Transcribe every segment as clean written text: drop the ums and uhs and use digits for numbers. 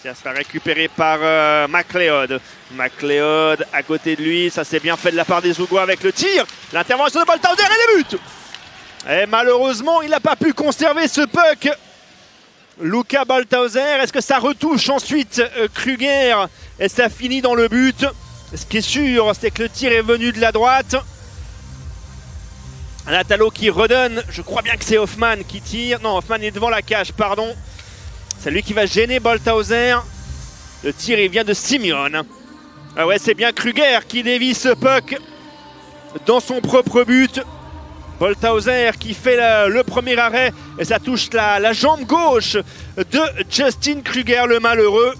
Ça sera récupéré par McLeod. McLeod à côté de lui. Ça s'est bien fait de la part des Zougois avec le tir. L'intervention de Bolthauser et le but. Et malheureusement, il n'a pas pu conserver ce puck. Luca Bolthauser. Est-ce que ça retouche ensuite Kruger et ça finit dans le but? Ce qui est sûr, c'est que le tir est venu de la droite. Natalo qui redonne. Je crois bien que c'est Hoffman qui tire. Non, Hoffman est devant la cage, pardon. C'est lui qui va gêner Bolthauser. Le tir, il vient de Simeon. Ah ouais, c'est bien Kruger qui dévie ce puck dans son propre but. Bolthauser qui fait le premier arrêt et ça touche la jambe gauche de Justin Kruger, le malheureux.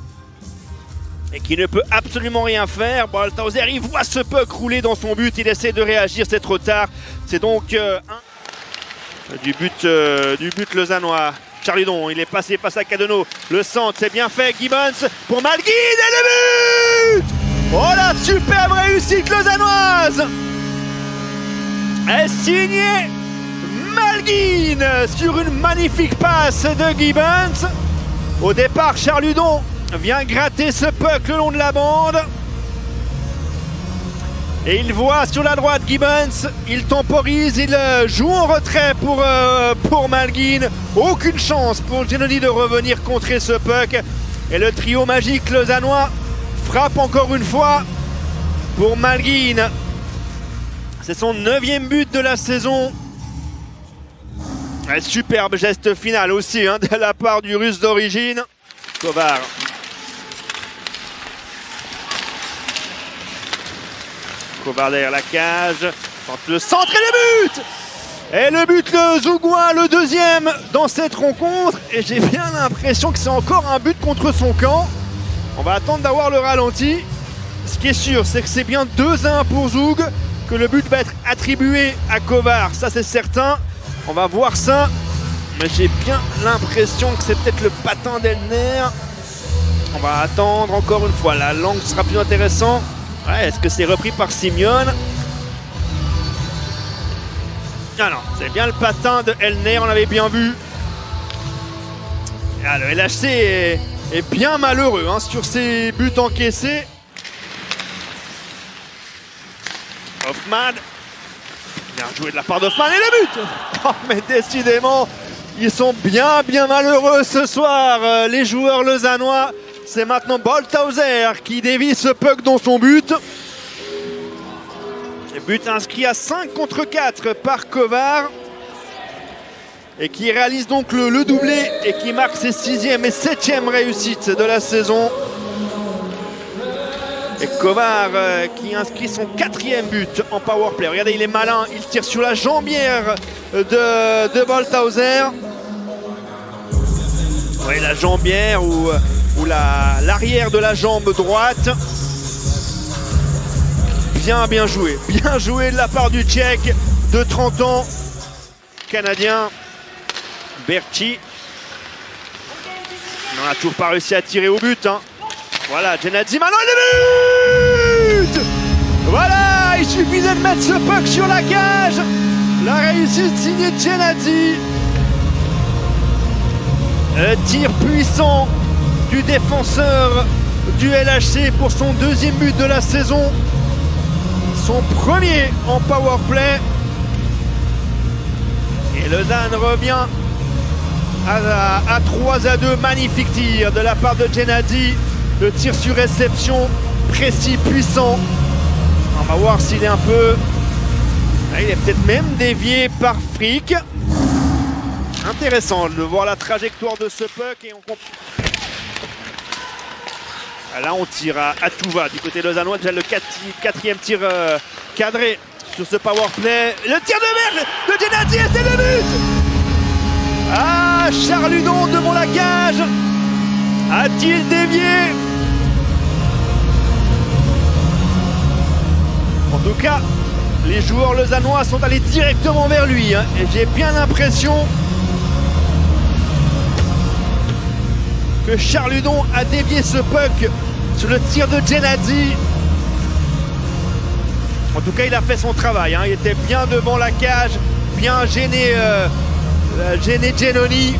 Et qui ne peut absolument rien faire. Bolthauser, il voit ce puck rouler dans son but. Il essaie de réagir, c'est trop tard. C'est donc du but lausannois. Charludon, il est passé face à Cadeno. Le centre, c'est bien fait. Gibbons pour Malguin et le but! Oh la superbe réussite lausannoise! Est signé Malguin sur une magnifique passe de Gibbons. Au départ, Charludon vient gratter ce puck le long de la bande. Et il voit sur la droite Gibbons, il temporise, il joue en retrait pour Malguin. Aucune chance pour Giannoni de revenir contrer ce puck. Et le trio magique lausannois frappe encore une fois pour Malguin. C'est son 9e but de la saison. Un superbe geste final aussi de la part du Russe d'origine. Kovar. Kovar derrière la cage, tente le centre et le but! Et le but, le Zougois, le deuxième dans cette rencontre. Et j'ai bien l'impression que c'est encore un but contre son camp. On va attendre d'avoir le ralenti. Ce qui est sûr, c'est que c'est bien 2-1 pour Zoug, que le but va être attribué à Kovar. Ça, c'est certain. On va voir ça. Mais j'ai bien l'impression que c'est peut-être le patin d'Elner. On va attendre encore une fois. La langue sera plus intéressante. Ouais, est-ce que c'est repris par Simeon? Ah non, c'est bien le patin de Elner, on l'avait bien vu. Ah, le LHC est bien malheureux sur ses buts encaissés. Hoffman. Bien joué de la part d'Hoffman et le but! Oh, mais décidément, ils sont bien malheureux ce soir, les joueurs lausannois. C'est maintenant Bolthauser qui dévie ce puck dans son but. Le but inscrit à 5 contre 4 par Kovar. Et qui réalise donc le doublé et qui marque ses 6e et 7e réussites de la saison. Et Kovar qui inscrit son 4e but en powerplay. Regardez, il est malin, il tire sur la jambière de Bolthauser. Oui, la jambière ou l'arrière de la jambe droite. Bien joué. Bien joué de la part du Tchèque de 30 ans. Canadien. Berchi. On n'a toujours pas réussi à tirer au but. Voilà, Gennady maintenant le but! Voilà, il suffisait de mettre ce puck sur la cage. La réussite signée Gennady. Tir puissant du défenseur du LHC pour son 2e but de la saison. Son premier en powerplay. Et Lausanne revient à 3-2. Magnifique tir de la part de Gennady. Le tir sur réception, précis, puissant. On va voir s'il est un peu... Il est peut-être même dévié par Frick. Intéressant de voir la trajectoire de ce puck. Et on... Là, on tire à tout va du côté lausannois. Déjà le 4e tir cadré sur ce powerplay. Le tir de merde de Gennady et c'est le but! Ah, Charludon devant la cage. A-t-il dévié? En tout cas, les joueurs lausannois sont allés directement vers lui. Et j'ai bien l'impression que Charludon a dévié ce puck sur le tir de Gennady. En tout cas, il a fait son travail. Il était bien devant la cage, bien gêné Giannoni.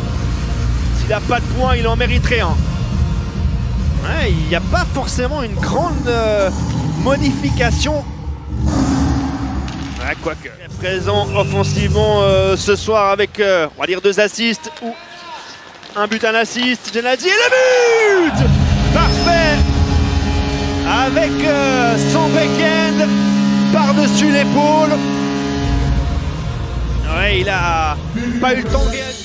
S'il n'a pas de points, il en mériterait un. Ouais, il n'y a pas forcément une grande modification. Ouais, quoique. Présent offensivement ce soir avec, on va dire, 2 assists ou un but, un assist. Genadzi et le but! Parfait! Avec son back-end par-dessus l'épaule. Ouais, il a pas eu le temps de réagir.